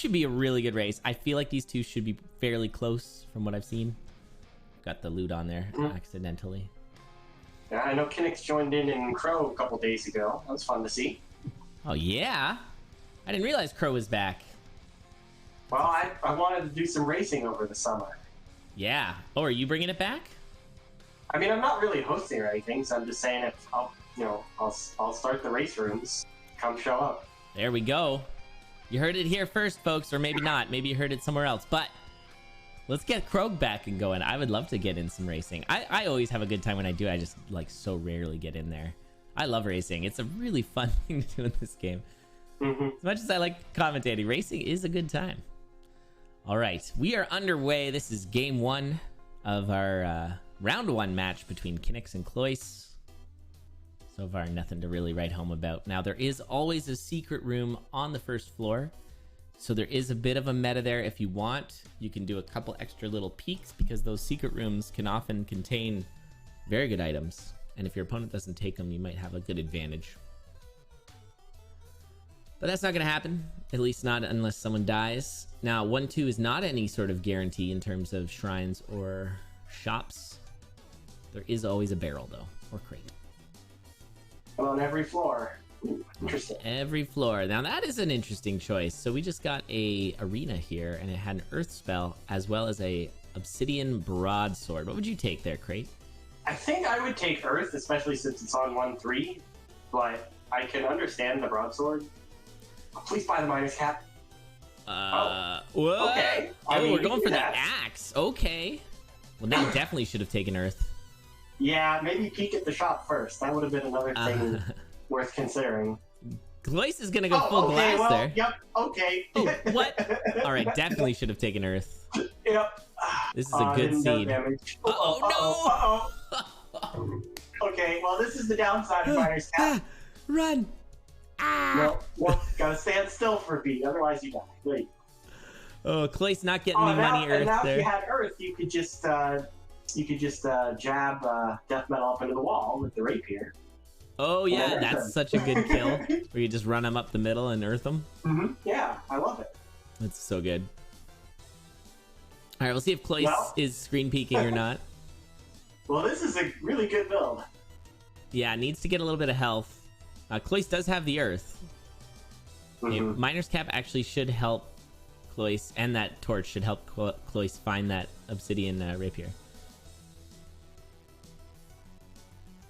should be a really good race. I feel like these two should be fairly close from what I've seen. Got the loot on there accidentally. Yeah, I know Kinix joined in Crow a couple days ago. That was fun to see. Oh, yeah? I didn't realize Crow was back. Well, I wanted to do some racing over the summer. Yeah. Oh, are you bringing it back? I mean, I'm not really hosting or anything, so I'm just saying if I'll start the race rooms. Come show up. There we go. You heard it here first, folks, or maybe not. Maybe you heard it somewhere else. But let's get Krog back and going. I would love to get in some racing. I always have a good time when I do. I just like so rarely get in there. I love racing. It's a really fun thing to do in this game. As much as I like commentating, racing is a good time. All right, we are underway. This is game one of our round one match between Kinix and Cloiss. So far, nothing to really write home about. Now, there is always a secret room on the first floor. So there is a bit of a meta there. If you want, you can do a couple extra little peeks because those secret rooms can often contain very good items. And if your opponent doesn't take them, you might have a good advantage. But that's not going to happen, at least not unless someone dies. Now, 1-2 is not any sort of guarantee in terms of shrines or shops. There is always a barrel, though, or crate. On every floor. Interesting. Every floor. Now, that is an interesting choice. So we just got a arena here, and it had an earth spell, as well as a obsidian broadsword. What would you take there, Crate? I think I would take earth, especially since it's on 1-3, but I can understand the broadsword. Please buy the miner's cap. What? Okay. Oh, we're going for the axe. Okay. Well, they definitely should have taken earth. Yeah, maybe peek at the shop first. That would have been another thing worth considering. Cloiss is going to go full glass there. Yep, okay. Oh, what? All right, definitely should have taken earth. Yep. This is a good seed. Uh-oh. Okay, well, this is the downside of miner's cap. Run! No, well, gotta stand still for a beat, otherwise you die. Wait. Oh, Cloiss not getting any money earth and now there. if you had earth, you could just jab death metal up into the wall with the rapier. Oh yeah, that's such a good kill. Where you just run them up the middle and earth them. Yeah, I love it. That's so good. All right, we'll see if Cloiss is screen peeking or not. Well, this is a really good build. Yeah, needs to get a little bit of health. Cloiss does have the earth. Okay, miner's cap actually should help Cloiss, and that torch should help Cloiss find that obsidian rapier.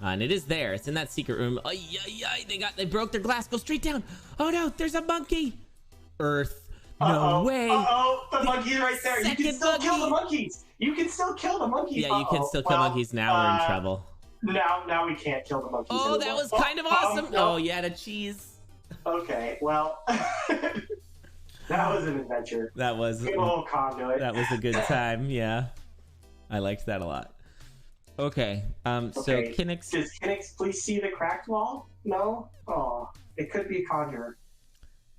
And it is there. It's in that secret room. They broke their glass. Go straight down. Oh no, there's a monkey. Earth. No way. The monkey's right there. You can still kill the monkeys. You can still kill the monkeys. Yeah, you can still kill monkeys. Now we're in trouble. Now we can't kill the monkeys. Oh, that was kind of awesome. Oh, yeah, the cheese. Okay, well, that was an adventure. That was good old CoNDUIT. That was a good time. Yeah, I liked that a lot. Okay, so Kinix. Does Kinix please see the cracked wall? No. Oh, it could be a conjurer.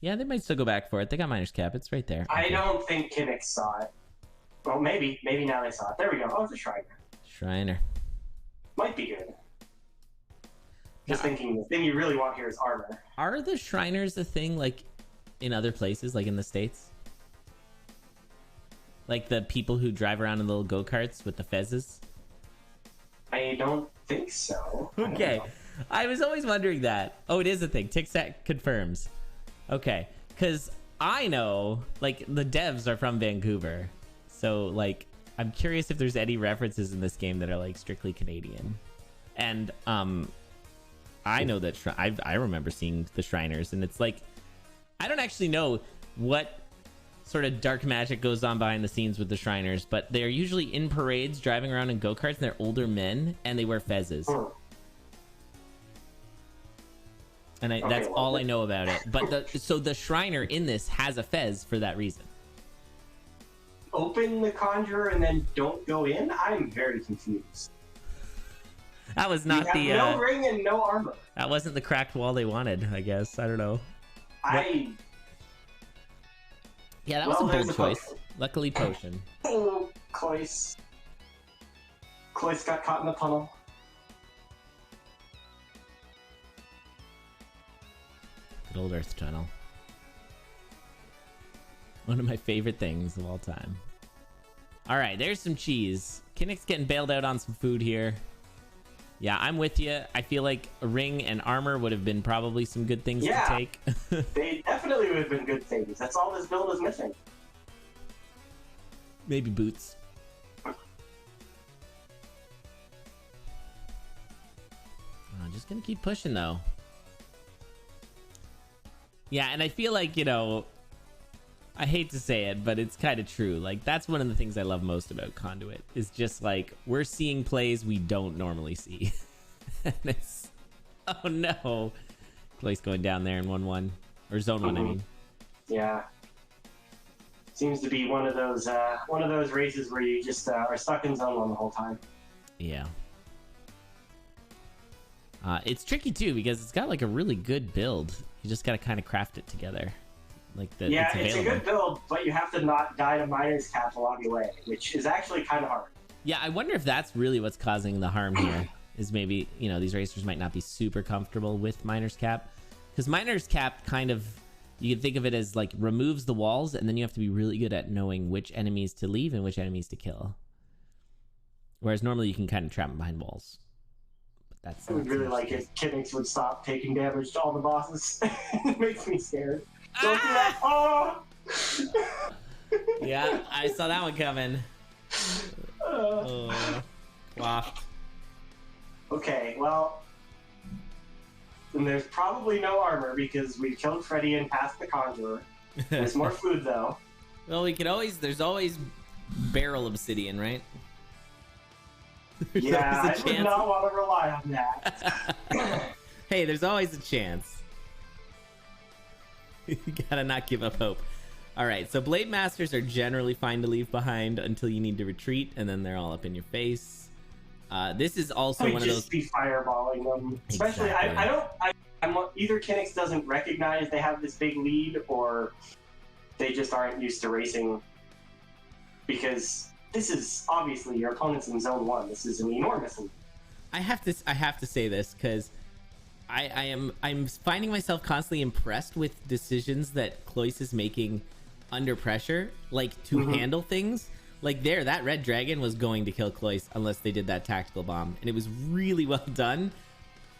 Yeah, they might still go back for it. They got miner's cap. It's right there. I don't think Kinix saw it. Well, maybe now they saw it. There we go. Oh, it's a Shriner. Shriner. Might be good. Just thinking, the thing you really want here is armor. Are the Shriners a thing, like, in other places, like in the States? Like the people who drive around in little go-karts with the fezzes? I don't think so. Okay. I was always wondering that. Oh, it is a thing. TixSat confirms. Okay. Because I know, like, the devs are from Vancouver. So, like, I'm curious if there's any references in this game that are, like, strictly Canadian. And, I know that I remember seeing the Shriners, and it's like, I don't actually know what sort of dark magic goes on behind the scenes with the Shriners, but they're usually in parades driving around in go-karts, and they're older men, and they wear fezzes. And that's all I know about it. But so the Shriner in this has a fez for that reason. Open the conjurer and then don't go in? I'm very confused. That was not the no ring and no armor. That wasn't the cracked wall they wanted, I guess. I don't know. Yeah, that was a bold choice. Luckily, potion. Oh, Cloiss. Cloiss got caught in the tunnel. Good old earth tunnel. One of my favorite things of all time. All right, there's some cheese. Kinix getting bailed out on some food here. Yeah, I'm with you. I feel like a ring and armor would have been probably some good things to take. They definitely would have been good things. That's all this build is missing. Maybe boots. I'm just gonna keep pushing though. Yeah, and I feel like, you know, I hate to say it, but it's kind of true. Like, that's one of the things I love most about CoNDUIT is just like we're seeing plays we don't normally see. And it's, oh no, Cloiss going down there in 1-1 or zone 1. I mean, yeah, seems to be one of those races where you just are stuck in zone 1 the whole time. Yeah. It's tricky too because it's got like a really good build. You just got to kind of craft it together. Like that. Yeah, it's a good build, but you have to not die to miners cap along the way, which is actually kind of hard. Yeah, I wonder if that's really what's causing the harm here. Is maybe, you know, these racers might not be super comfortable with miners cap, because miners cap kind of, you can think of it as like removes the walls, and then you have to be really good at knowing which enemies to leave and which enemies to kill. Whereas normally you can kind of trap them behind walls. But that's. I would really like if Kinix would stop taking damage to all the bosses. It makes me scared. Don't do that. Oh! Yeah, I saw that one coming. Waft. Okay, well, then there's probably no armor because we've killed Freddy and passed the Conjurer. There's more food though. Well, we could always. There's always barrel obsidian, right? Yeah, I would not want to rely on that. Hey, there's always a chance. You gotta not give up hope. All right, so Blade Masters are generally fine to leave behind until you need to retreat, and then they're all up in your face. This is also one of those. Just be fireballing them, especially. Exactly. I'm either Kinix doesn't recognize they have this big lead, or they just aren't used to racing. Because this is obviously your opponent's in zone 1. This is an enormous lead. I have to say this because I'm finding myself constantly impressed with decisions that Cloiss is making under pressure, like to handle things. Like there, that red dragon was going to kill Cloiss unless they did that tactical bomb, and it was really well done.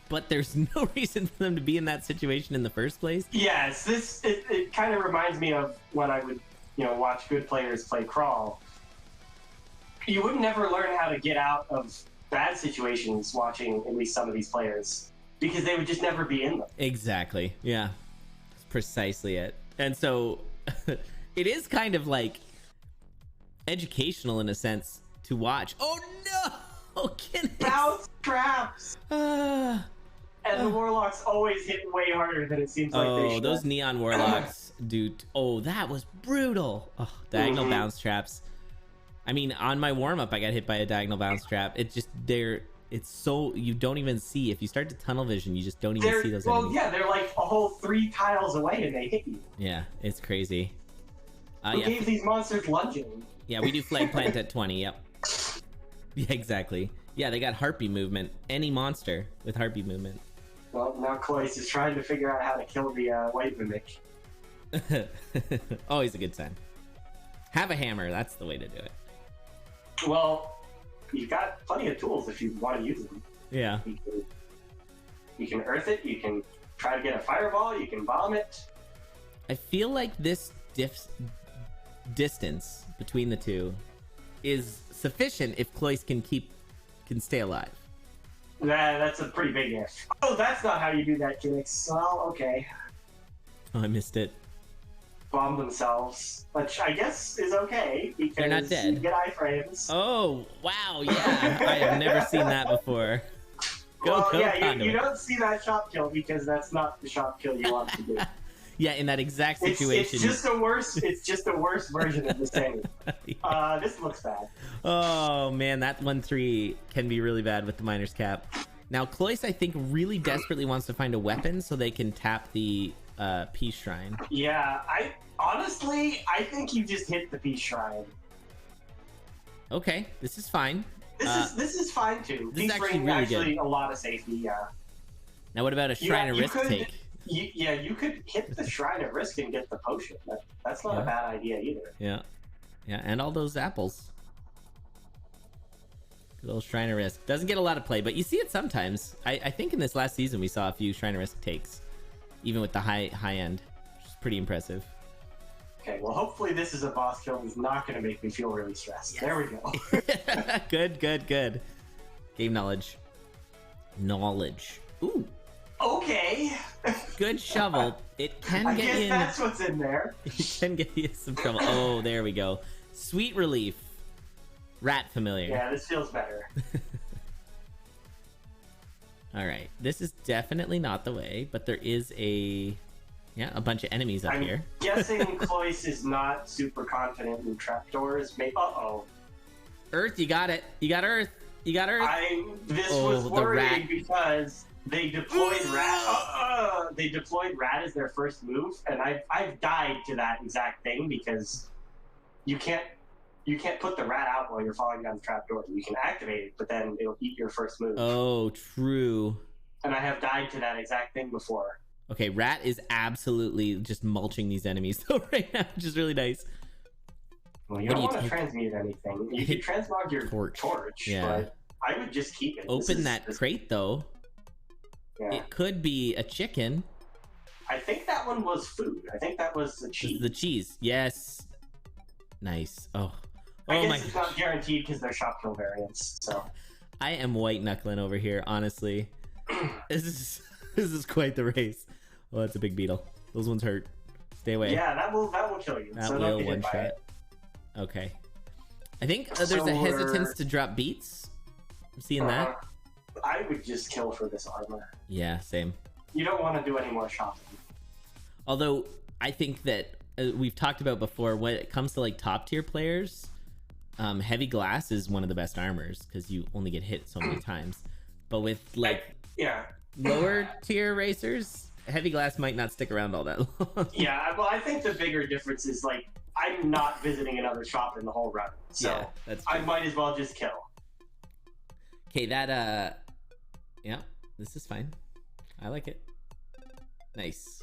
But there's no reason for them to be in that situation in the first place. Yes, it kind of reminds me of when I would, you know, watch good players play Crawl. You would never learn how to get out of bad situations watching at least some of these players. Because they would just never be in them. Exactly. Yeah. That's precisely it. And so it is kind of like educational in a sense to watch. Oh no! Oh, Kinix! Bounce traps! And the Warlocks always hit way harder than it seems like they should. Oh, those Neon Warlocks, dude. Oh, that was brutal. Oh, diagonal bounce traps. I mean, on my warm-up, I got hit by a diagonal bounce trap. It just, it's so, you don't even see. If you start to tunnel vision, you just don't even see those enemies. Well, yeah, they're like a whole 3 tiles away and they hit you. Yeah, it's crazy. Who gave these monsters lunging? Yeah, we do flag plant at 20, yep. Yeah, exactly. Yeah, they got harpy movement. Any monster with harpy movement. Well, now Cloiss is trying to figure out how to kill the white mimic. Always a good sign. Have a hammer, that's the way to do it. Well, you've got plenty of tools if you want to use them. Yeah. You can earth it, you can try to get a fireball, you can bomb it. I feel like this distance between the two is sufficient if Cloiss can stay alive. That's a pretty big if. Oh, that's not how you do that, Kinix. Well, okay. Oh, I missed it. Bomb themselves, which I guess is okay because they're not dead. You get iframes. Oh, wow, yeah. I have never seen that before. Go, you don't see that shop kill because that's not the shop kill you want to do. Yeah, in that exact situation. It's just a worse version of the same. Yeah. This looks bad. Oh man, that 1-3 can be really bad with the miner's cap. Now Cloiss, I think, really desperately wants to find a weapon so they can tap the Peace Shrine. Yeah, honestly, I think you just hit the Peace Shrine. Okay, this is fine. This is fine too. This Peace is actually Ring, really good. A lot of safety. Yeah. Now what about a Shrine of Risk take? Yeah, you could hit the Shrine of Risk and get the potion. That's not a bad idea either. Yeah. Yeah, and all those apples. Good old Shrine of Risk. Doesn't get a lot of play, but you see it sometimes. I think in this last season we saw a few Shrine of Risk takes, even with the high end, which is pretty impressive. Okay, well, hopefully this is a boss kill that's not going to make me feel really stressed. Yes. There we go. Good. Game knowledge. Ooh. Okay. Good shovel. It can I get guess you in... that's what's in there. It can get you some trouble. Oh, there we go. Sweet relief. Rat familiar. Yeah, this feels better. All right. This is definitely not the way, but there is a bunch of enemies up here. I'm guessing Cloiss is not super confident in trapdoors. Uh-oh. Earth, you got it. You got Earth. This was worrying because they deployed rat. They deployed rat as their first move, and I've died to that exact thing because you can't put the rat out while you're falling down the trapdoor. You can activate it, but then it'll eat your first move. Oh, true. And I have died to that exact thing before. Okay, rat is absolutely just mulching these enemies though right now, which is really nice. Well, you don't want to transmute anything. You can transmog your torch, but I would just keep it. Open that crate though. Yeah. It could be a chicken. I think that one was food. I think that was the cheese. The cheese, yes. Nice. Oh, I guess it's not guaranteed because they're shop kill variants. So I am white knuckling over here, honestly. This is quite the race. Oh, that's a big beetle. Those ones hurt. Stay away. Yeah, that will kill you. That will one shot. Okay. I think there's a hesitance to drop beats. I'm seeing that. I would just kill for this armor. Yeah, same. You don't want to do any more shopping. Although I think that we've talked about before, when it comes to like top tier players, heavy glass is one of the best armors because you only get hit so many times. But with like lower tier racers, heavy glass might not stick around all that long. Yeah, well, I think the bigger difference is like I'm not visiting another shop in the whole run, so that's I might as well just kill. Okay, this is fine. I like it. Nice.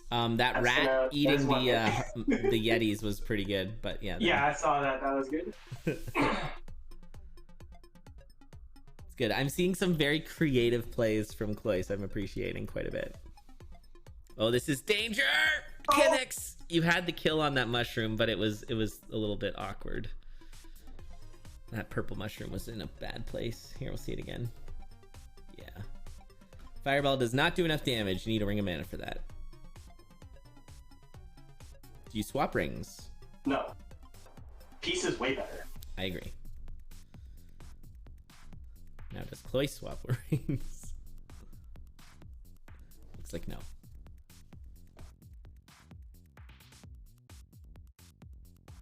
That rat eating the Yetis was pretty good, but yeah. Yeah, I saw that. That was good. It's good. I'm seeing some very creative plays from Cloiss. I'm appreciating quite a bit. Oh, this is danger! Kinix! You had the kill on that mushroom, but it was a little bit awkward. That purple mushroom was in a bad place. Here, we'll see it again. Yeah. Fireball does not do enough damage. You need a ring of mana for that. Do you swap rings? No. Peace is way better. I agree. Now does Cloiss swap rings? Looks like no.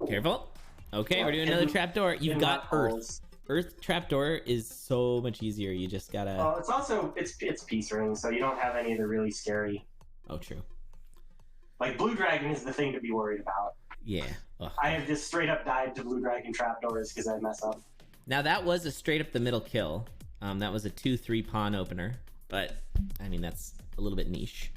Careful. Okay, we're doing another trapdoor. You've got Earth. Earth trapdoor is so much easier. You just gotta... Well, it's also, it's peace rings, so you don't have any of the really scary... Oh, true. Like, Blue Dragon is the thing to be worried about. Yeah. Ugh. I have just straight up died to Blue Dragon trapdoors because I mess up. Now, that was a straight up the middle kill. That was a 2-3 pawn opener. But, I mean, that's a little bit niche.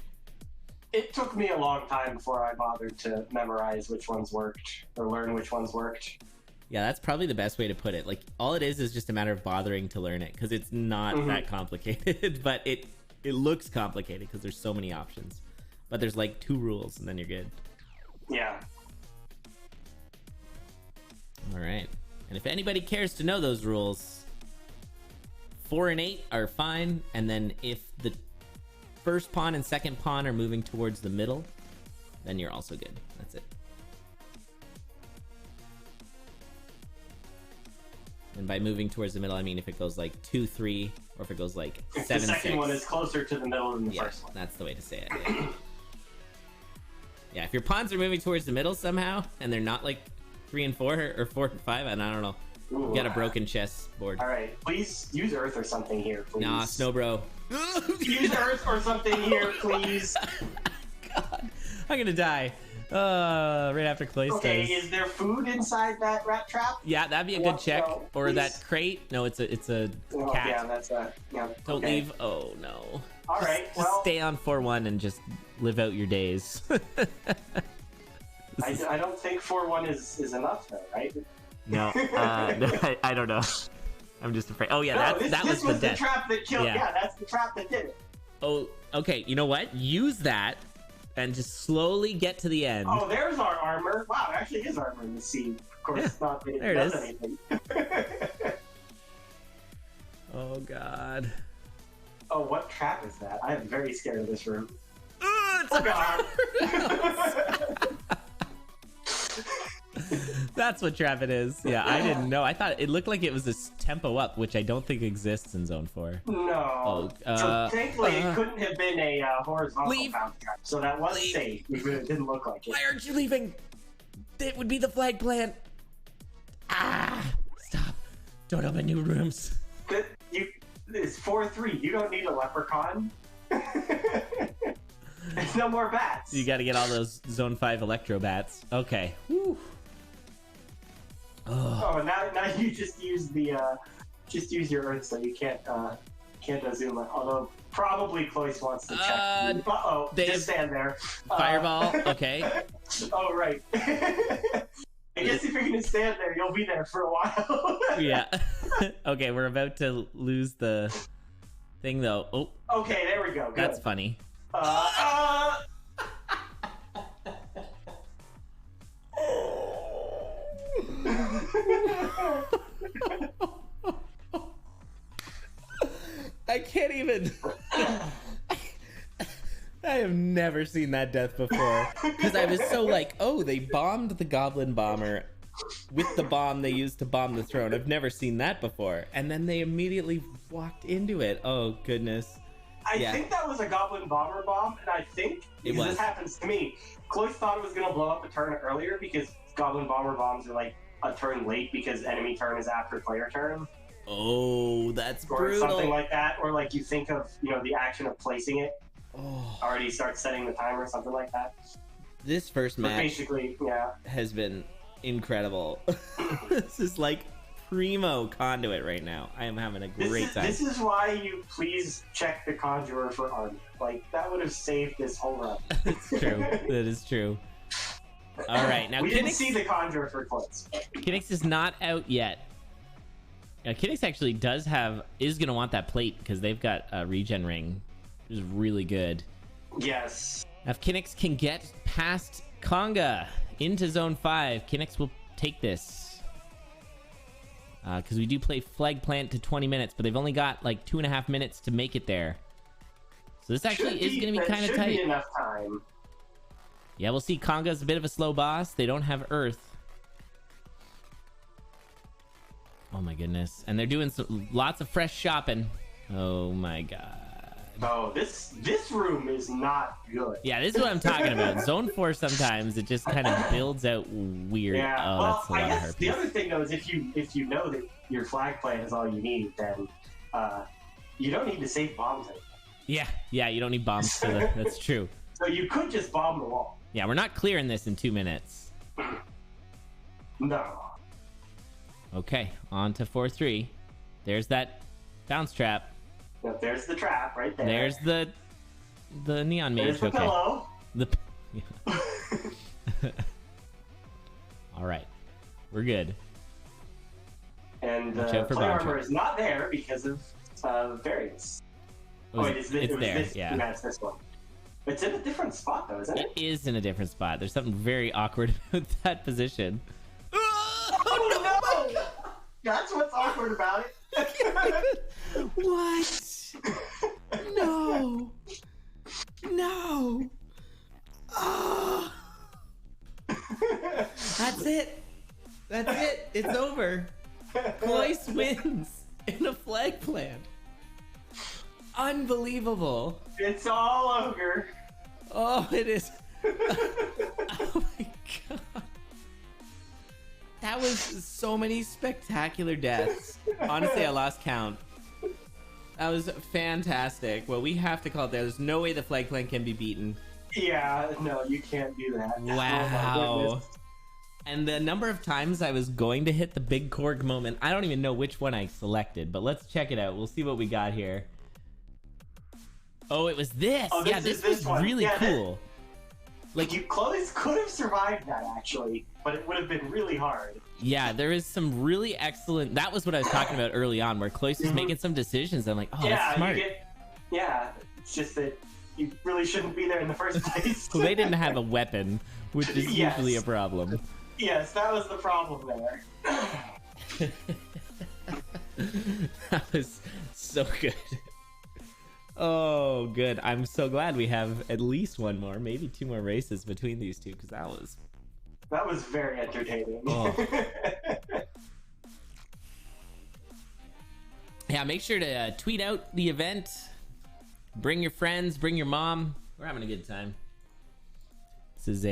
It took me a long time before I bothered to memorize which ones worked or learn which ones worked. Yeah, that's probably the best way to put it. Like, all it is just a matter of bothering to learn it because it's not that complicated, but it looks complicated because there's so many options. But there's like 2 rules and then you're good. Yeah. All right. And if anybody cares to know those rules, 4 and 8 are fine. And then if the first pawn and second pawn are moving towards the middle, then you're also good. That's it. And by moving towards the middle, I mean if it goes like 2-3 or if it goes like 7-6. The second one is closer to the middle than the first one. That's the way to say it. Yeah. Yeah, if your pawns are moving towards the middle somehow and they're not like 3 and 4 or 4 and 5, and I don't know. Ooh. You got a broken chess board. All right, please use Earth or something here, please. Nah, Snow Bro. Use Earth or something here, please. God. I'm gonna die. Right after Cloiss Okay, does. is there food inside that rat trap? Yeah, that'd be a good check. No, or please. that crate. No, it's a Oh, cat. yeah, that's a... Yeah, Don't okay. leave. Oh, no. All right, Just well... stay on 4-1 and just live out your days. I don't think 4-1 is enough, though, right? No, I don't know. I'm just afraid. Oh, yeah, No, that this was was the the death. trap that killed... Yeah. Yeah, that's the trap that did it. Oh, okay. You know what? Use that and just slowly get to the end. Oh, there's our armor. Wow, there actually is armor in the scene. Of course, Yeah, it's not that it there it does is. anything. Oh, God. Oh, what trap is that? I am very scared of this room. It's Oh, a God. That's what trap it is. Yeah, I didn't know. I thought it looked like it was this tempo up, which I don't think exists in Zone 4. No. Oh, So thankfully, it couldn't have been a horizontal Leave. bounce trap. So that was Leave. safe. It didn't look like it. Why aren't you leaving? It would be the flag plant. Ah, stop. Don't open new rooms. It's 4-3. You don't need a leprechaun. There's no more bats. You got to get all those Zone 5 electro bats. Okay. Whew. Oh, now you just use use your earth, so you can't zoom in. Although probably Cloiss wants to check. Uh-oh, just stand there. Fireball. Okay. Oh, right. I guess if you're gonna stand there, you'll be there for a while. Yeah. Okay, we're about to lose the thing though. Oh. Okay, there we go. Good. That's funny. I can't even. I have never seen that death before. Because I was so like, oh, they bombed the goblin bomber with the bomb they used to bomb the throne. I've never seen that before. And then they immediately walked into it. Oh, goodness. I think that was a goblin bomber bomb, and I think because this happens to me. Cloiss thought it was gonna blow up a turn earlier because goblin bomber bombs are like a turn late because enemy turn is after player turn. Oh, that's or brutal. something like that, or like you think of the action of placing it already starts setting the timer or something like that. This first match basically, yeah, has been incredible. This is like primo CoNDUIT right now. I am having a great time. This is why you please check the Conjurer for armor. Like that would have saved this whole run. It's true. That is true. All right, now we Kinix, didn't see the Conjurer for Cloiss. Kinix is not out yet. Kinix actually is gonna want that plate because they've got a regen ring, which is really good. Yes. Now, if Kinix can get past Conga into Zone 5, Kinix will take this. Because we do play Flag Plant to 20 minutes, but they've only got like 2.5 minutes to make it there. So this actually is going to be kind of tight. Should be enough time. Yeah, we'll see. Conga's a bit of a slow boss. They don't have Earth. Oh my goodness. And they're doing lots of fresh shopping. Oh my god. Oh, this room is not good. Yeah, this is what I'm talking about. Zone 4 sometimes it just kind of builds out weird. Yeah. Oh, Well, that's a lot I of guess harpies. the other thing though is if you know that your flag plant is all you need, then you don't need to save bombs anymore. Yeah, you don't need bombs for the, that's true. So you could just bomb the wall. Yeah, we're not clearing this in 2 minutes. No. Okay, on to 4-3. There's that bounce trap. No, there's the trap right there. There's the neon mage. There's the Okay. pillow. Yeah. All right, we're good. And Watch out for play bomb armor trap. is not there because of variance. Wait, it's it was there. this, Yeah. it's this one. It's in a different spot though, isn't it? It is in a different spot. There's something very awkward about that position. Oh no! That's what's awkward about it. What? No. No. Oh. That's it. That's it. It's over. Cloiss wins in a flag plant. Unbelievable. It's all over. Oh, it is. Oh my god. That was so many spectacular deaths. Honestly, I lost count. That was fantastic. Well, we have to call it there. There's no way the flag plant can be beaten. Yeah, no, you can't do that. Wow. Oh, my goodness. And the number of times I was going to hit the big Korg moment, I don't even know which one I selected, but let's check it out. We'll see what we got here. Oh, it was this. Oh, yeah, this was one. really cool. Like, Cloiss could have survived that, actually, but it would have been really hard. Yeah, there is some really excellent... That was what I was talking about early on, where Cloiss was making some decisions. I'm like, oh, that's smart. Yeah, it's just that you really shouldn't be there in the first place. Well, they didn't have a weapon, which is usually a problem. Yes, that was the problem there. That was so good. Oh, good. I'm so glad we have at least one more, maybe 2 more races between these two, because that was very entertaining. Oh. Yeah, make sure to tweet out the event. Bring your friends, bring your mom. We're having a good time. This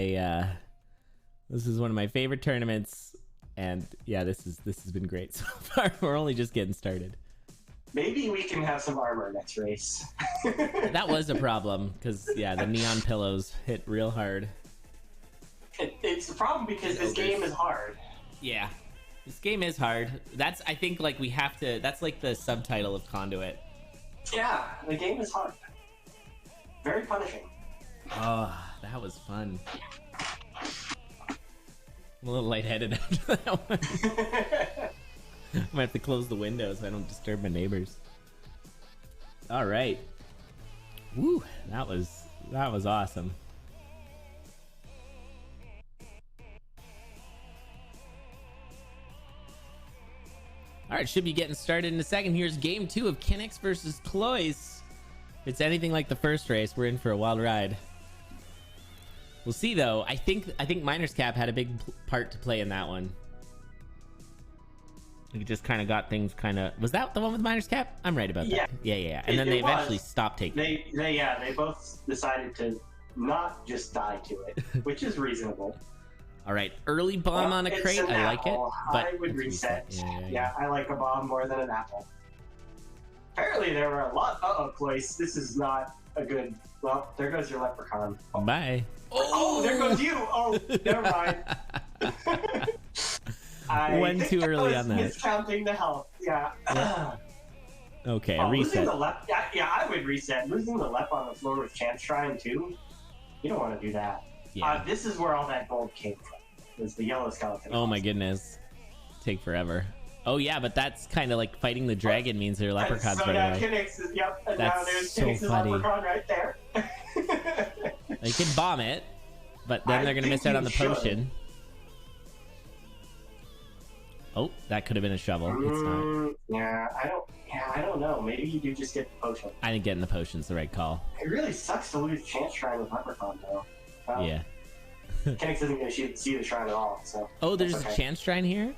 is one of my favorite tournaments, and yeah, this has been great so far. We're only just getting started. Maybe we can have some armor next race. That was a problem, because yeah, the neon pillows hit real hard. It's the problem because this game is hard. Yeah, this game is hard. That's, I think, like, we have to, that's like the subtitle of Conduit. Yeah, the game is hard. Very punishing. Oh, that was fun. I'm a little lightheaded after that one. I might have to close the windows so I don't disturb my neighbors. All right. Woo, that was awesome. All right, should be getting started in a second. Here's game 2 of Kinix versus Cloiss. If it's anything like the first race, we're in for a wild ride. We'll see, though. I think Miner's Cap had a big part to play in that one. It just kind of got things kind of... Was that the one with Miner's Cap? I'm right about that. Yeah. And then they eventually stopped taking it. They both decided to not just die to it, which is reasonable. All right, early bomb on a crate. I like it. But I would reset. Yeah, I like a bomb more than an apple. Apparently there were a lot... Uh-oh, Cloiss. This is not a good... Well, there goes your leprechaun. Bye. Oh, there goes you. Oh, never mind. I went too early on that. Miscounting the health. Yeah. Okay, reset. reset. Yeah, I would reset. Losing the lep on the floor with Chance Shrine too. You don't want to do that. Yeah. This is where all that gold came from. Was the yellow skeleton. Oh my goodness. Take forever. Oh yeah, but that's kind of like fighting the dragon means their leprechauns right away. Kinix is, yep. And that's now there's so Kinix's funny. Leprechaun right there. They can bomb it, but then they're gonna miss out on the potion. Oh, that could have been a shovel. It's not. Yeah, I don't know. Maybe you do just get the potion. I think getting the potion's the right call. It really sucks to lose Chance Shrine with Leprechaun, though. Yeah. Kinix isn't going to see the shrine at all, so... Oh, there's a Chance Shrine here?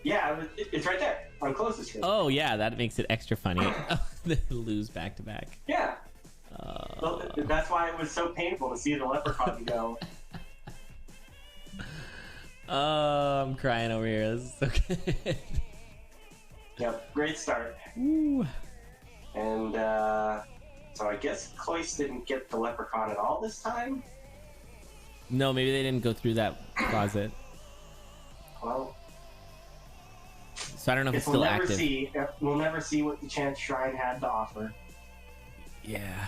Yeah, it's right there, on closest screen. Oh, yeah, that makes it extra funny. They lose back-to-back. Yeah. Well, that's why it was so painful to see the Leprechaun go. Oh, I'm crying over here. This is so good. Yep, great start. Ooh. And, so I guess Cloiss didn't get the Leprechaun at all this time? No, maybe they didn't go through that closet. Well... So I don't know if it's still active. We'll never see what the Chance Shrine had to offer. Yeah.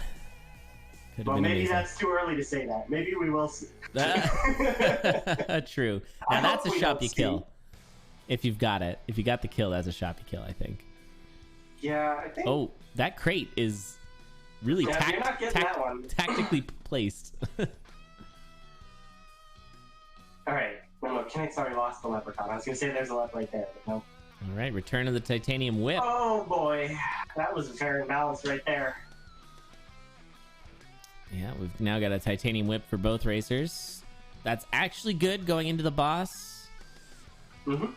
Well, maybe that's too early to say that. Maybe we will see. True. Now that's a shop you kill. If you've got it. If you got the kill, that's a shop you kill, I think. Yeah, I think... Oh, that crate is really tactically placed. Alright. No, Kinix already lost the Leprechaun. I was going to say there's a lep right there, but no. Alright, return of the titanium whip. Oh boy. That was a fair imbalance right there. Yeah, we've now got a titanium whip for both racers. That's actually good going into the boss. Mm-hmm.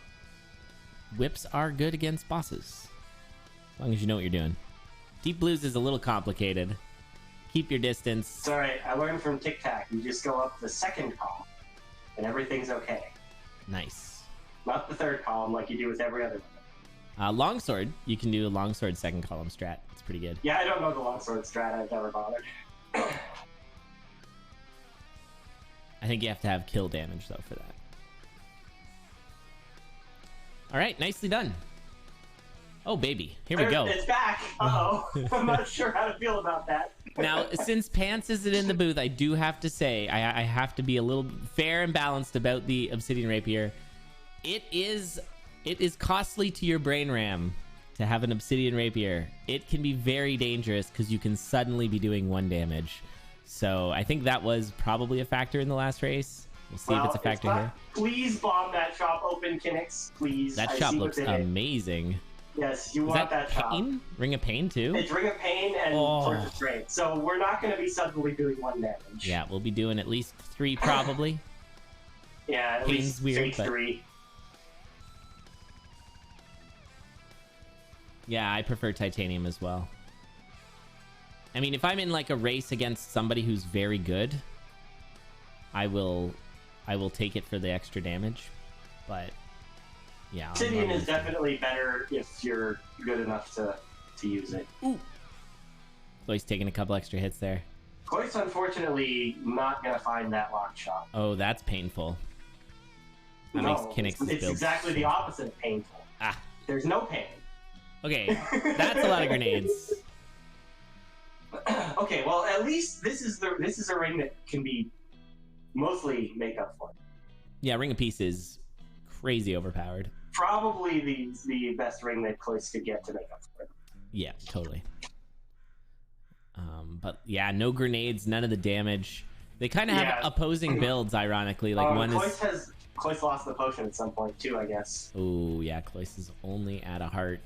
Whips are good against bosses. As long as you know what you're doing. Deep Blues is a little complicated. Keep your distance. It's alright, I learned from Tic Tac. You just go up the second column, and everything's okay. Nice. Not the third column like you do with every other one. Longsword. You can do a longsword second column strat. It's pretty good. Yeah, I don't know the longsword strat. I've never bothered. I think you have to have kill damage though for that. All right, nicely done. Oh baby, here we go. It's back. Uh-oh. I'm not sure how to feel about that. Now, since Pants isn't in the booth, I do have to say I have to be a little fair and balanced about the Obsidian Rapier. It is costly to your brain RAM to have an Obsidian Rapier. It can be very dangerous because you can suddenly be doing 1 damage. So I think that was probably a factor in the last race. We'll see if it's a factor here. Please bomb that shop open, Kinix. Please. That shop looks amazing. Yes, you want that shop. Pain? Ring of Pain too? It's Ring of Pain and Torch of Strength. So we're not going to be suddenly doing 1 damage. Yeah, we'll be doing at least 3 probably. Yeah, at Pain's least weird, but 3. Yeah, I prefer Titanium as well. I mean, if I'm in like a race against somebody who's very good, I will take it for the extra damage. But yeah, Obsidian is definitely better if you're good enough to use it. Ooh. Cloiss taking a couple extra hits there. Cloiss, unfortunately, not gonna find that locked shot. Oh, that's painful. That makes Kinix's build. It's exactly the opposite of painful. Ah. There's no pain. Okay, that's a lot of grenades. Okay, well, at least this is a ring that can be mostly make up for it. Yeah, Ring of Peace is crazy overpowered. Probably the best ring that Cloiss could get to make up for it. Yeah, totally. But yeah, no grenades, none of the damage. They kind of have opposing builds, ironically. Like one Cloiss lost the potion at some point too, I guess. Oh yeah, Cloiss is only at a heart.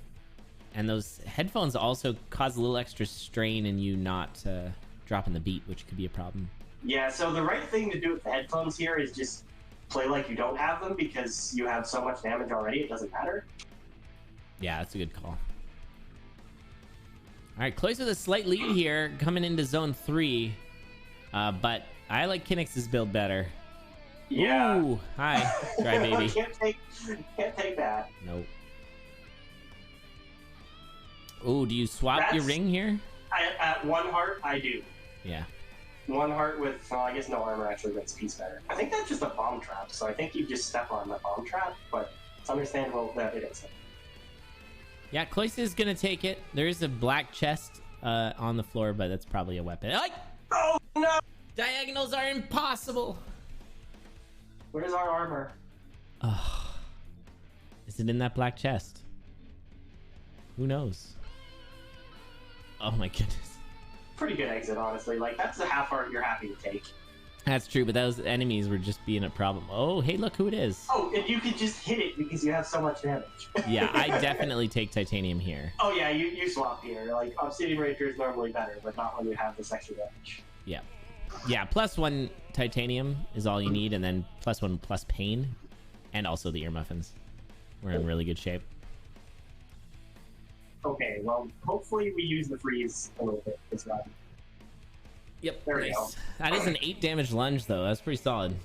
And those headphones also cause a little extra strain in you not dropping the beat, which could be a problem. Yeah, so the right thing to do with the headphones here is just play like you don't have them because you have so much damage already, it doesn't matter. Yeah, that's a good call. All right, Cloiss with a slight lead here coming into zone 3. But I like Kinix's build better. Yeah. Ooh, hi, Dry Baby. Can't take that. Nope. Oh, do you swap your ring here? At 1 heart, I do. Yeah. 1 heart with, well, I guess no armor actually makes peace better. I think that's just a bomb trap, so I think you just step on the bomb trap, but it's understandable that it isn't. Yeah, Cloiss is gonna take it. There is a black chest on the floor, but that's probably a weapon. Oh, no! Diagonals are impossible! Where's our armor? Oh. Is it in that black chest? Who knows? Oh my goodness. Pretty good exit, honestly. Like, that's a half heart you're happy to take. That's true, but those enemies were just being a problem. Oh, hey, look who it is. Oh, and you could just hit it because you have so much damage. Yeah, I definitely take Titanium here. Oh yeah, you swap here. Like, Obsidian Rapier is normally better, but not when you have this extra damage. Yeah. Yeah, +1 Titanium is all you need, and then +1 plus Pain, and also the ear muffins. We're in really good shape. Okay, well, hopefully we use the freeze a little bit this round. Yep, there we go. That is an 8 damage lunge, though. That's pretty solid.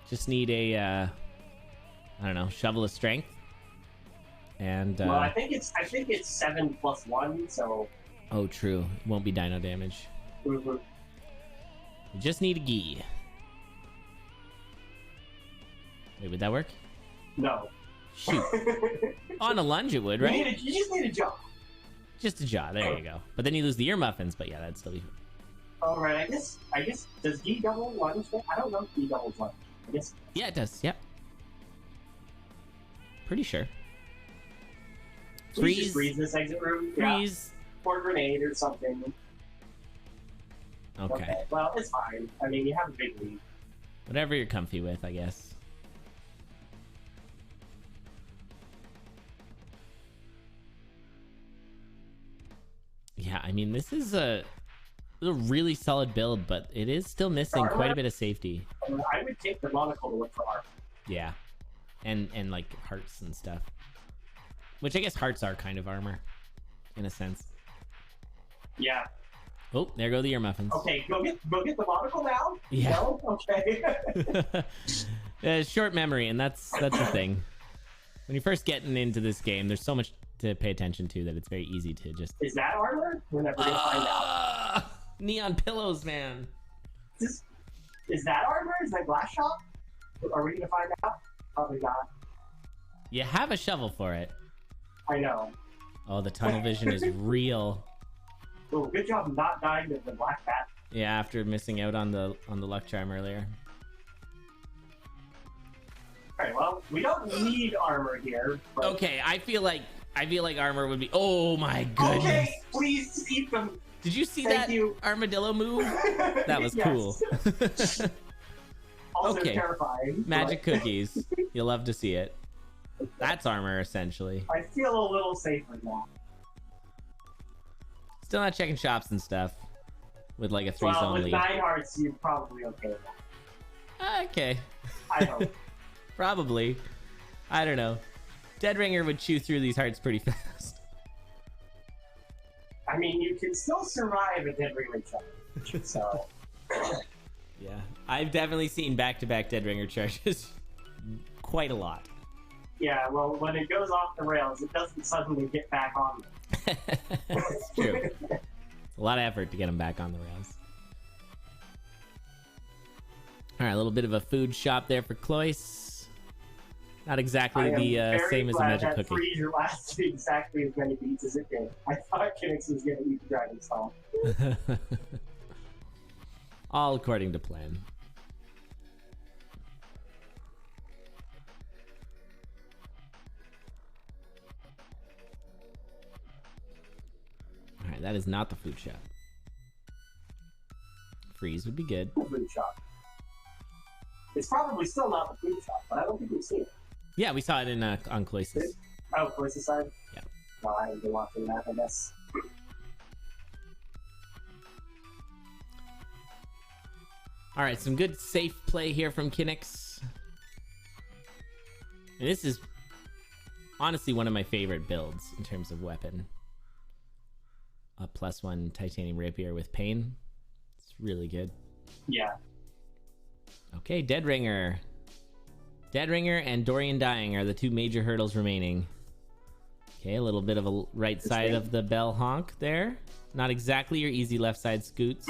Just need a, I don't know, shovel of strength. And well, I think it's 7 + 1, so. Oh, true. It won't be dino damage. Mm-hmm. You just need a gi. Wait, would that work? No. Shoot. On a lunge it would, right? You just need a jaw. Just a jaw, there you go. But then you lose the ear muffins, but yeah, that'd still be... Oh, right, I guess, does D double lunge? I don't know if D doubles lunge. I guess. Yeah, it does, yep. Pretty sure. Freeze. Freeze this exit room. Freeze. Yeah. Or grenade or something. Okay. Well, it's fine. I mean, you have a big lead. Whatever you're comfy with, I guess. Yeah, I mean, this is a really solid build, but it is still missing quite a bit of safety. I would take the monocle to look for armor. Yeah, and like hearts and stuff. Which I guess hearts are kind of armor, in a sense. Yeah. Oh, there go the ear muffins. Okay, go get the monocle now. Yeah. No? Okay. Short memory, and that's the thing. When you're first getting into this game, there's so much to pay attention to that it's very easy to just... Is that armor? We're never gonna find out. Neon pillows, man. Is that armor? Is that glass shot? Are we gonna find out? Probably not. You have a shovel for it. I know. Oh, the tunnel vision is real. Oh, good job not dying to the black bat. Yeah, after missing out on the luck charm earlier. Alright, well, we don't need armor here. But... Okay, I feel like armor would be. Oh my goodness! Okay, please just eat them. Did you see Thank that you. armadillo move? That was cool. Also Okay. terrifying. Magic cookies. You'll love to see it. That's armor, essentially. I feel a little safer now. Still not checking shops and stuff. With like a 3-zone Well, with lead. 9 hearts, you're probably okay with that. Okay. I hope. Probably. I don't know. Dead Ringer would chew through these hearts pretty fast. I mean, you can still survive a Dead Ringer challenge, so... Yeah. I've definitely seen back-to-back Dead Ringer charges quite a lot. Yeah, well, when it goes off the rails, it doesn't suddenly get back on them. It's true. It's a lot of effort to get them back on the rails. All right, a little bit of a food shop there for Cloiss. Not exactly the same as a magic cookie. Freezer lasted exactly as many beats as it did. I thought Kinix was going to eat the Dragon Stall. All according to plan. All right, that is not the food shop. Freeze would be good. Food shop. It's probably still not the food shop, but I don't think we've seen it. Yeah, we saw it in on Cloiss's. Oh, Cloiss' side? Yeah. No, I haven't been watching that, I guess. All right, some good safe play here from Kinix. And this is honestly one of my favorite builds in terms of weapon. A +1 titanium rapier with pain. It's really good. Yeah. Okay, Dead Ringer. Dead Ringer and Dorian dying are the two major hurdles remaining. Okay, a little bit of a right side of the bell honk there. Not exactly your easy left side scoots.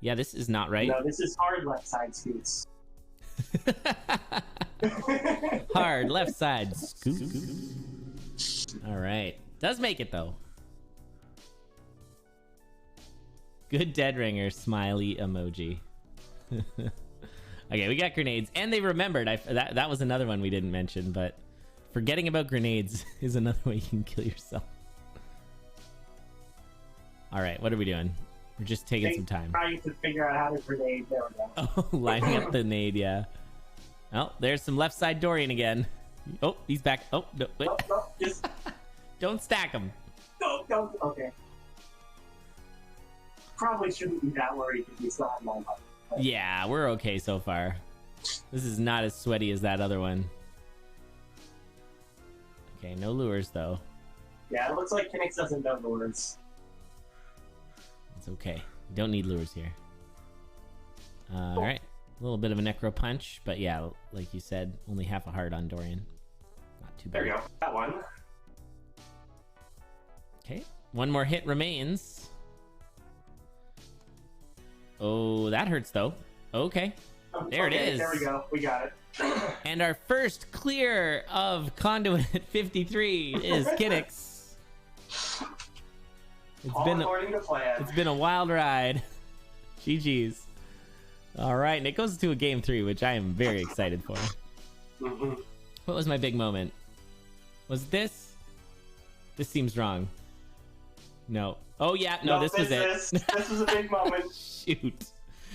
Yeah, this is not right. No, this is hard left side scoots. Hard left side scoot. All right. Does make it though. Good Dead Ringer smiley emoji. Okay, we got grenades, and they remembered. That was another one we didn't mention, but forgetting about grenades is another way you can kill yourself. All right, what are we doing? We're just taking some time. Trying to figure out how to grenade. There we go. Oh, lining up the nade, yeah. Oh, there's some left side Dorian again. Oh, he's back. Oh, no, wait. No, just... Don't stack him. No, don't. Okay. Probably shouldn't be that worried if we still have 9 hearts. Yeah, we're okay so far. This is not as sweaty as that other one. Okay, no lures though. Yeah, it looks like Kinix doesn't know lures. It's okay. You don't need lures here. All right, a little bit of a necro punch, but yeah, like you said, only half a heart on Dorian. Not too bad. There we go. That one. Okay, one more hit remains. Oh, that hurts though. Okay. There it is. There we go. We got it. And our first clear of CoNDUIT 53 is Kinix. All according to plan. It's been a wild ride. GG's. All right, and it goes to a game 3, which I am very excited for. What was my big moment? Was this? This seems wrong. No. Oh yeah, no, this was it. This was a big moment. Shoot.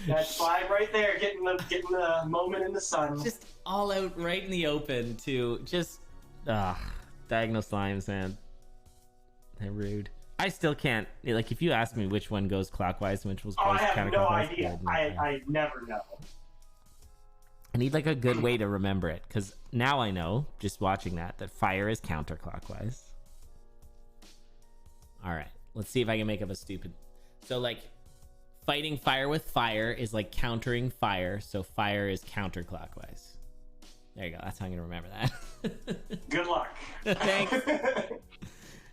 That slide right there, getting the moment in the sun. Just all out right in the open to just diagonal slimes, man. They're rude. I still can't, like, if you ask me which one goes clockwise and which goes I have no counterclockwise, idea. I never know. I need like a good way to remember it, because now I know, just watching that fire is counterclockwise. All right, let's see if I can make up a stupid. So like, fighting fire with fire is like countering fire, so fire is counterclockwise. There you go. That's how I'm gonna remember that. Good luck. Thanks.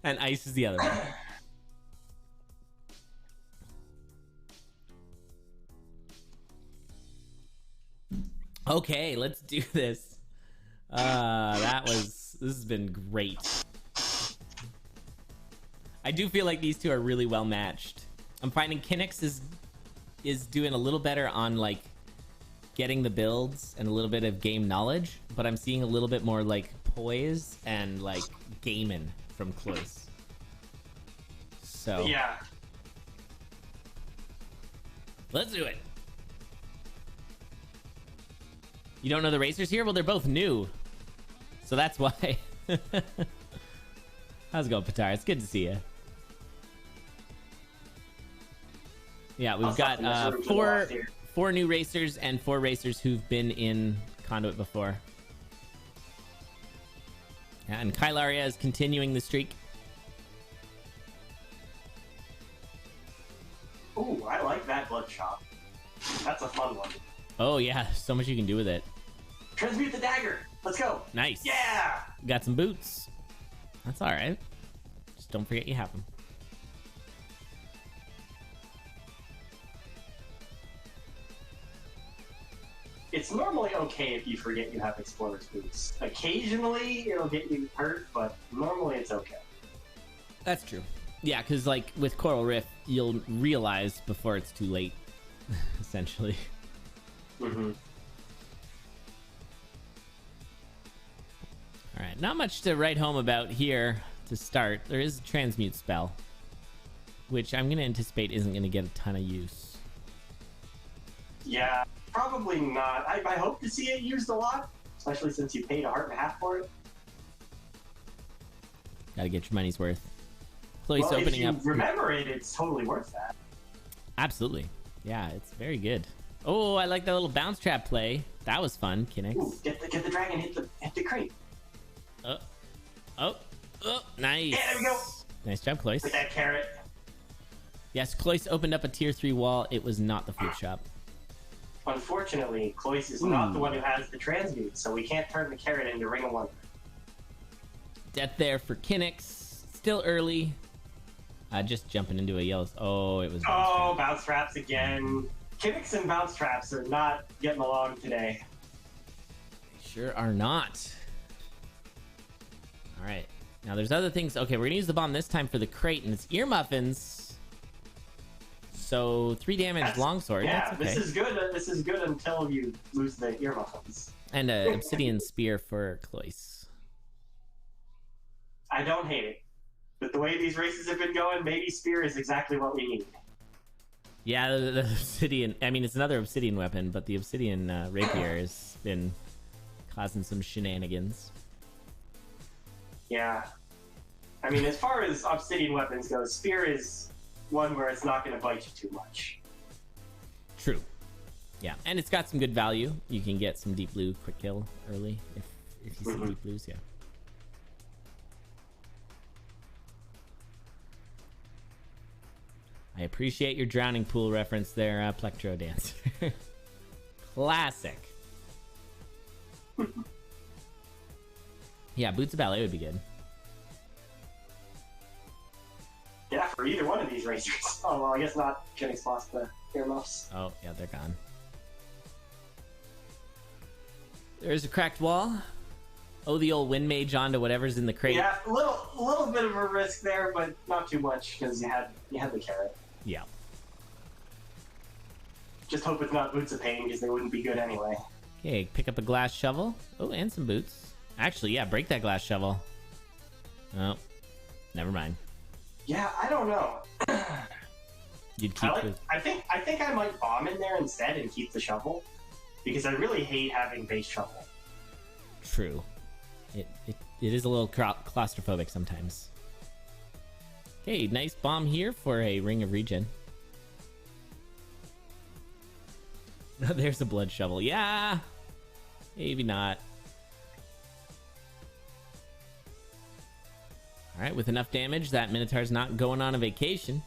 And ice is the other one. Okay, let's do this. This has been great. I do feel like these two are really well matched. I'm finding Kinix is doing a little better on like getting the builds and a little bit of game knowledge, but I'm seeing a little bit more like poise and like gaming from Cloiss. So yeah, let's do it. You don't know the racers here? Well, they're both new, so that's why. How's it going, Patar? It's good to see you. Yeah, we've got four new racers and 4 racers who've been in CoNDUIT before. Yeah, and Kylaria is continuing the streak. Ooh, I like that bloodshot. That's a fun one. Oh yeah, so much you can do with it. Transmute the dagger. Let's go. Nice. Yeah. Got some boots. That's all right. Just don't forget you have them. It's normally okay if you forget you have Explorer's boots. Occasionally, it'll get you hurt, but normally it's okay. That's true. Yeah, because like with Coral Rift, you'll realize before it's too late, essentially. Mm-hmm. All right, not much to write home about here to start. There is a transmute spell, which I'm going to anticipate isn't going to get a ton of use. Yeah, probably not. I hope to see it used a lot, especially since you paid $1.50 for it. Got to get your money's worth. Cloiss Well, opening up. if you remember it, it's totally worth that. Absolutely. Yeah, it's very good. Oh, I like that little bounce trap play. That was fun, Kinix. Ooh, get the dragon, hit the crate. Oh, nice. Yeah, there we go. Nice job, Cloiss. With that carrot. Yes, Cloiss opened up a tier 3 wall. It was not the food shop. Unfortunately, Cloiss is not the one who has the transmute, so we can't turn the carrot into Ring of Wonder. Death there for Kinix. Still early. Just jumping into a yellow. Oh, it was. Bounce traps again. Kinix and bounce traps are not getting along today. They sure are not. All right. Now there's other things. Okay, we're gonna use the bomb this time for the crate, and it's ear muffins. So 3 damage longsword. Yeah, that's okay. this is good. This is good until you lose the ear muffins. And an obsidian spear for Cloiss. I don't hate it. With the way these races have been going, maybe spear is exactly what we need. Yeah, the obsidian. I mean, it's another obsidian weapon, but the obsidian rapier has been causing some shenanigans. Yeah. I mean, as far as obsidian weapons go, spear is one where it's not going to bite you too much. True. Yeah, and it's got some good value. You can get some deep blue quick kill early if you see deep blues. Yeah. I appreciate your drowning pool reference there, Plectro Dancer. Classic. Yeah, Boots of Ballet would be good. Yeah, for either one of these racers. Oh, well, I guess not. Kinix lost the earmuffs. Oh, yeah, they're gone. There's a cracked wall. Oh, the old wind mage onto whatever's in the crate. Yeah, a little bit of a risk there, but not too much because you had the carrot. Yeah. Just hope it's not Boots of Pain because they wouldn't be good anyway. Okay, pick up a glass shovel. Oh, and some boots. Actually, yeah, break that glass shovel. Oh, never mind. Yeah, I don't know. You'd keep I think I might bomb in there instead and keep the shovel because I really hate having base shovel. True. It is a little claustrophobic sometimes. Okay, nice bomb here for a ring of regen. There's a blood shovel. Yeah, maybe not. All right, with enough damage, that Minotaur's not going on a vacation.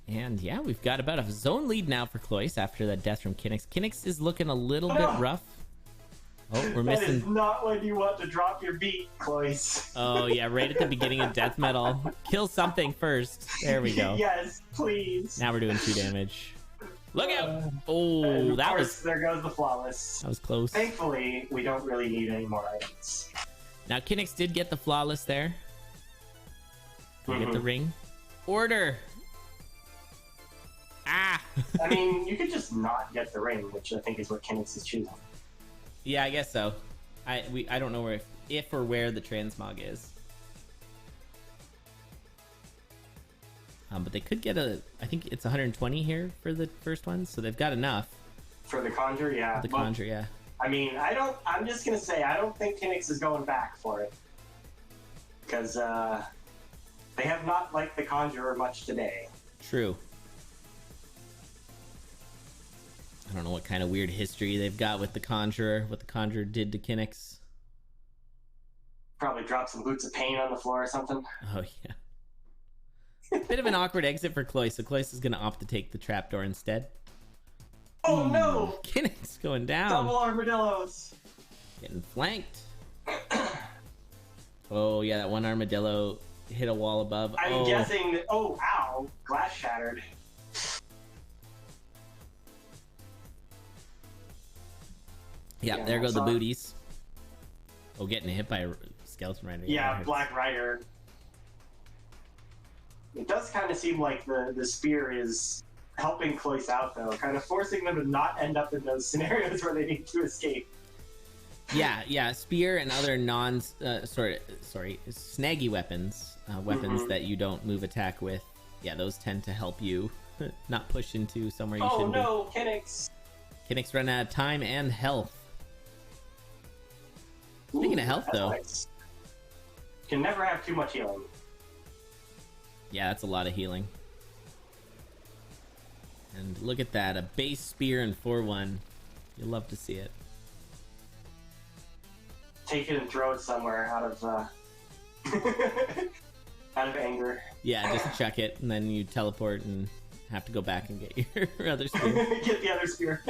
And yeah, we've got about a zone lead now for Cloiss after that death from Kinix. Kinix is looking a little bit rough. Oh, we're missing. That is not when you want to drop your beat, Cloiss. Oh yeah, right at the beginning of death metal. Kill something first. There we go. Yes, please. Now we're doing 2 damage. Look out! And Oh, of that course, there goes the flawless. was close. Thankfully, we don't really need any more items. Now, Kinix did get the flawless there. Can we get the ring? Order! Ah! I mean, you could just not get the ring, which I think is what Kinix is choosing. Yeah, I guess so. I don't know where if or where the transmog is. But they could get I think it's 120 here for the first one, so they've got enough. For the Conjure, yeah. The Conjure, yeah. I mean, I'm just gonna say, I don't think Kinix is going back for it. Because, they have not liked the Conjurer much today. True. I don't know what kind of weird history they've got with the Conjurer, what the Conjurer did to Kinix. Probably dropped some boots of pain on the floor or something. Oh, yeah. Bit of an awkward exit for Cloiss, so Cloiss is going to opt to take the trapdoor instead. Oh no! Kinix going down. Double armadillos! Getting flanked. Oh, yeah, that one armadillo hit a wall above. I'm guessing that. Oh, ow! Glass shattered. Yeah, there go the booties. Oh, getting hit by a skeleton rider. Yeah, Black Rider. It does kind of seem like the spear is helping Cloiss out, though, kind of forcing them to not end up in those scenarios where they need to escape. Yeah, spear and other snaggy weapons, that you don't move attack with. Yeah, those tend to help you not push into somewhere you shouldn't be. Oh no, Kinix! Kinix run out of time and health. Speaking of health, though, nice. Can never have too much healing. Yeah, that's a lot of healing. And look at that, a base spear and 4-1. You'll love to see it. Take it and throw it somewhere out of out of anger. Yeah, just chuck it, and then you teleport and have to go back and get your other spear. Get the other spear.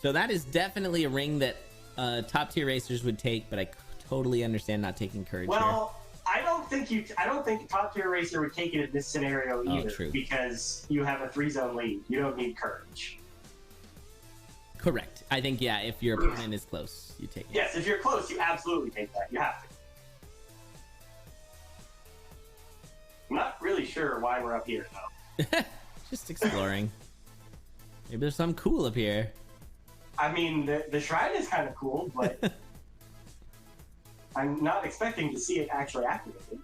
So that is definitely a ring that top tier racers would take, but I totally understand not taking courage here. I don't think a top tier racer would take it in this scenario either, because you have a 3-zone lead. You don't need courage. Correct. I think, yeah, if your opponent is close, you take it. Yes, if you're close, you absolutely take that. You have to. I'm not really sure why we're up here, though. Just exploring. Maybe there's something cool up here. I mean, the shrine is kind of cool, but I'm not expecting to see it actually activated.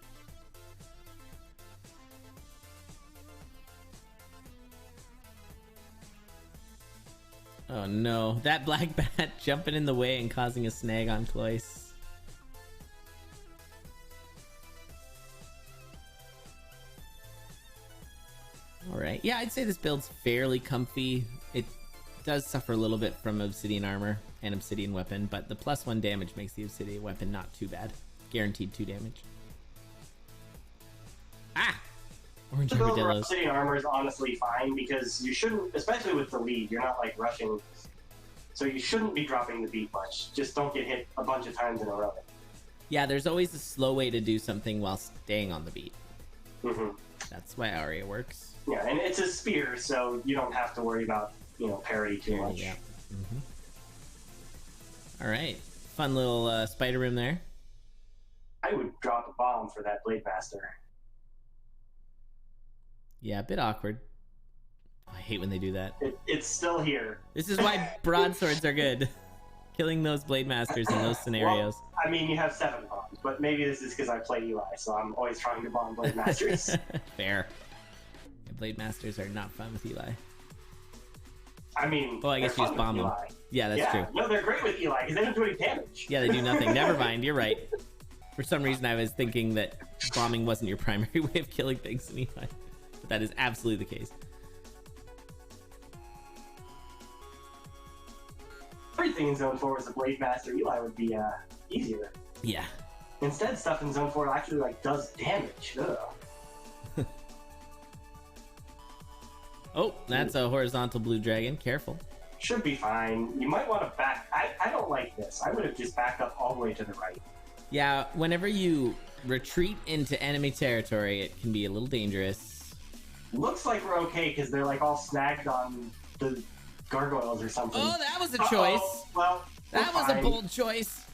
Oh no, that black bat jumping in the way and causing a snag on Cloiss. Alright, yeah, I'd say this build's fairly comfy. It does suffer a little bit from obsidian armor and obsidian weapon, but the +1 damage makes the obsidian weapon not too bad. Guaranteed 2 damage. Ah! Orange armadillos. Obsidian armor is honestly fine, because you shouldn't, especially with the lead, you're not like rushing, so you shouldn't be dropping the beat much. Just don't get hit a bunch of times in a row. Yeah, there's always a slow way to do something while staying on the beat. Mm-hmm. That's why Aria works. Yeah, and it's a spear, so you don't have to worry about, parry too much. Yeah. Mm-hmm. All right, fun little spider room there. I would drop a bomb for that Blade Master. Yeah, a bit awkward. Oh, I hate when they do that. It's still here. This is why broadswords are good. Killing those blade masters in those scenarios. Well, I mean, you have 7 bombs, but maybe this is because I play Eli, so I'm always trying to bomb Blade Masters. Fair. Yeah, blade masters are not fun with Eli. I mean, I guess you just bomb them. Yeah, that's true. No, they're great with Eli because they don't do any damage. Yeah, they do nothing. Never mind, you're right. For some reason, I was thinking that bombing wasn't your primary way of killing things in Eli. But that is absolutely the case. Everything in Zone 4 was a Blade Master. Eli would be easier. Yeah. Instead, stuff in Zone 4 actually does damage. Ugh. Oh, that's a horizontal blue dragon. Careful. Should be fine. You might want to back. I don't like this. I would have just backed up all the way to the right. Yeah, whenever you retreat into enemy territory, it can be a little dangerous. Looks like we're okay because they're like all snagged on the gargoyles or something. Oh, that was a choice. Well, that was fine. a bold choice.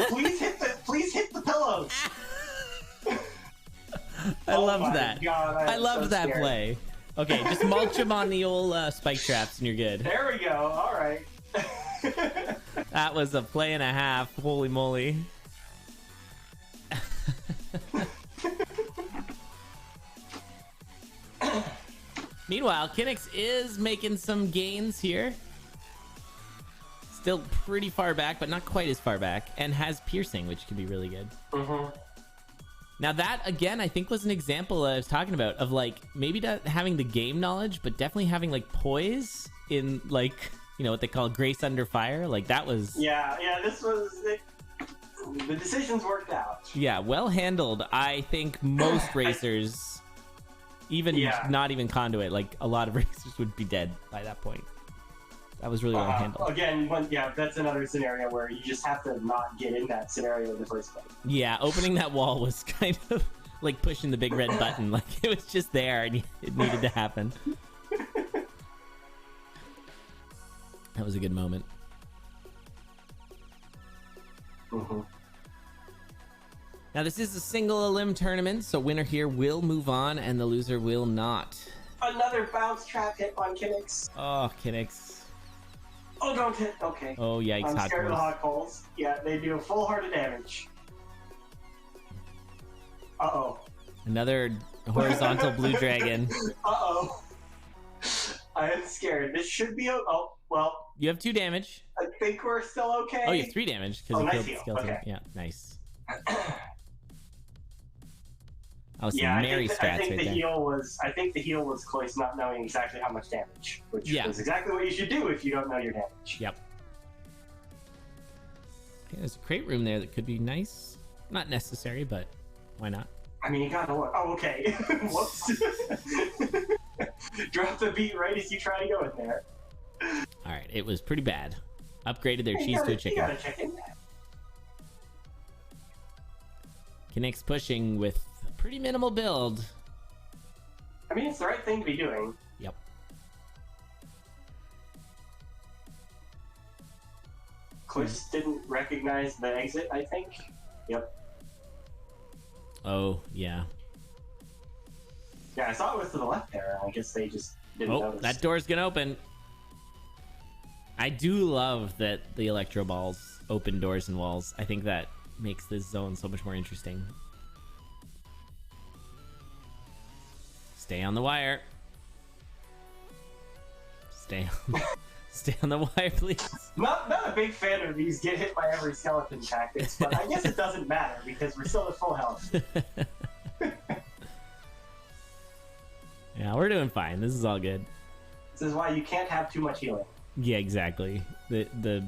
Please hit the pillows. I loved that. God, I loved so that scared. play. Okay, just mulch him on the old spike traps and you're good. There we go. All right. That was a play and a half. Holy moly. Meanwhile, Kinix is making some gains here. Still pretty far back, but not quite as far back. And has piercing, which can be really good. Now that, again, I think was an example I was talking about of, like, maybe not having the game knowledge, but definitely having, like, poise in, like, you know, what they call grace under fire. Like, that was... Yeah, this was... The decisions worked out. Yeah, well handled. I think most racers, even not even CoNDUIT, like, a lot of racers would be dead by that point. That was really well handled. Again, that's another scenario where you just have to not get in that scenario in the first place. Yeah, opening that wall was kind of like pushing the big red button. Like, it was just there and it needed to happen. That was a good moment. Now, this is a single elim tournament, so winner here will move on and the loser will not. Another bounce trap hit on Kinix. Oh, Kinix. Oh, don't hit. Okay. Oh, yikes. I'm scared of the hot coals. Yeah, they do a full heart of damage. Uh-oh. Another horizontal blue dragon. Uh-oh. I am scared. This should be... Oh, well. You have 2 damage. I think we're still okay. Oh, you have 3 damage because you killed the skeleton. Okay. Yeah, nice. Oh, some Mary strats I think right the there. heal was Cloiss not knowing exactly how much damage, which Yeah. is exactly what you should do if you don't know your damage. Yep. Okay, there's a crate room there that could be nice. Not necessary, but why not? I mean, you gotta look. Oh, okay. Whoops. Drop the beat right as you try to go in there. All right, it was pretty bad. Upgraded their cheese to a chicken. You got a chicken. Kinix pushing with a pretty minimal build. I mean, it's the right thing to be doing. Yep. Cloiss didn't recognize the exit, I think. Yep. Oh, yeah. Yeah, I saw it was to the left there. I guess they just didn't notice. That door's gonna open. I do love that the electro balls open doors and walls. I think that makes this zone so much more interesting. Stay on the wire. Stay on the wire, please. Not a big fan of these get hit by every skeleton tactics, but I guess it doesn't matter because we're still at full health. Yeah, we're doing fine. This is all good. This is why you can't have too much healing. Yeah, exactly. The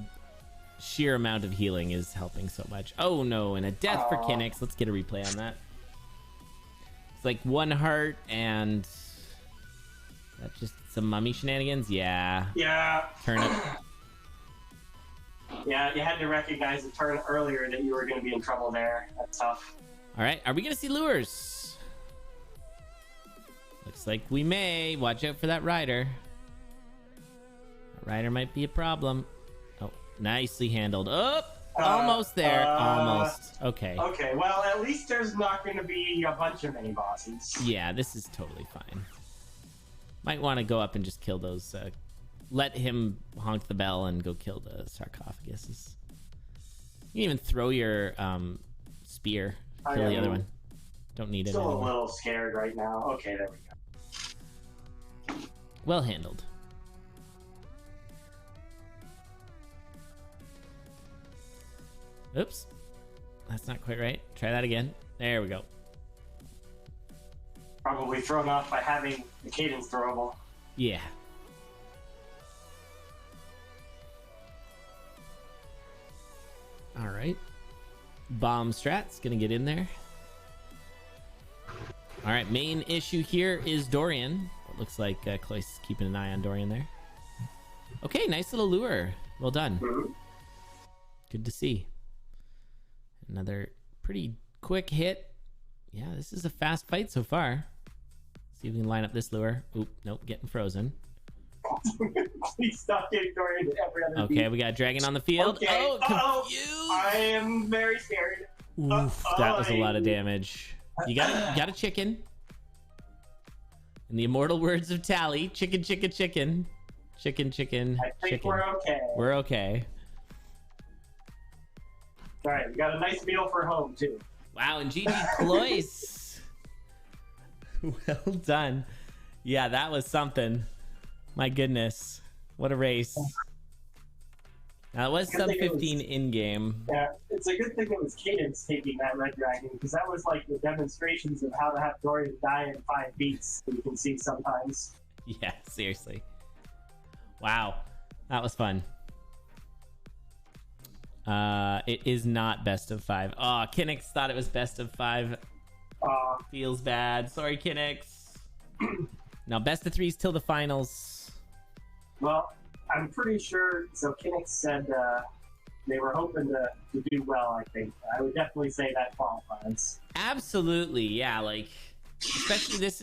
sheer amount of healing is helping so much. Oh no, and a death for Kinix. Let's get a replay on that. It's like 1 heart and that's just some mummy shenanigans. Yeah. Yeah. Turnip. Yeah, you had to recognize the turn earlier that you were going to be in trouble there. That's tough. All right, are we gonna see lures? Looks like we may. Watch out for that rider. That rider might be a problem. Oh, nicely handled. Oh, almost there. Almost. Okay. Okay, well, at least there's not going to be a bunch of mini bosses. Yeah, this is totally fine. Might want to go up and just kill those. Let him honk the bell and go kill the sarcophaguses. You can even throw your spear. Kill the other one. Don't need it Still anymore. a little scared right now. Okay, there we go. Well handled. Oops. That's not quite right. Try that again. There we go. Probably thrown off by having the cadence throwable. Yeah. All right. Bomb strat's gonna get in there. All right, main issue here is Dorian. It looks like Cloiss is keeping an eye on Dorian there. Okay, nice little lure. Well done. Good to see. Another pretty quick hit. Yeah, this is a fast fight so far. See if we can line up this lure. Oop, nope, getting frozen. Please stop getting Dorian to every other Okay, beat. we got Dragon on the field. Okay. Oh, Uh-oh. confused. I am very scared. Oof, that was a lot of damage. You got a chicken. In the immortal words of Tally, chicken, chicken, chicken. Chicken, chicken, I think chicken. we're okay. We're okay. All right, we got a nice meal for home, too. Wow, and GG Cloiss. Well done. Yeah, that was something. My goodness. What a race. Now, it was sub 15 in-game. Yeah, it's a good thing it was Cadence taking that Red Dragon, because that was like the demonstrations of how to have Dorian die in 5 beats that you can see sometimes. Yeah, seriously. Wow, that was fun. It is not best of 5. Oh, Kinix thought it was best of 5. Feels bad. Sorry, Kinix. Now, best of 3s till the finals. Well, I'm pretty sure, so Kinix said they were hoping to do well, I think. I would definitely say that qualifies. Absolutely, yeah, like, especially this is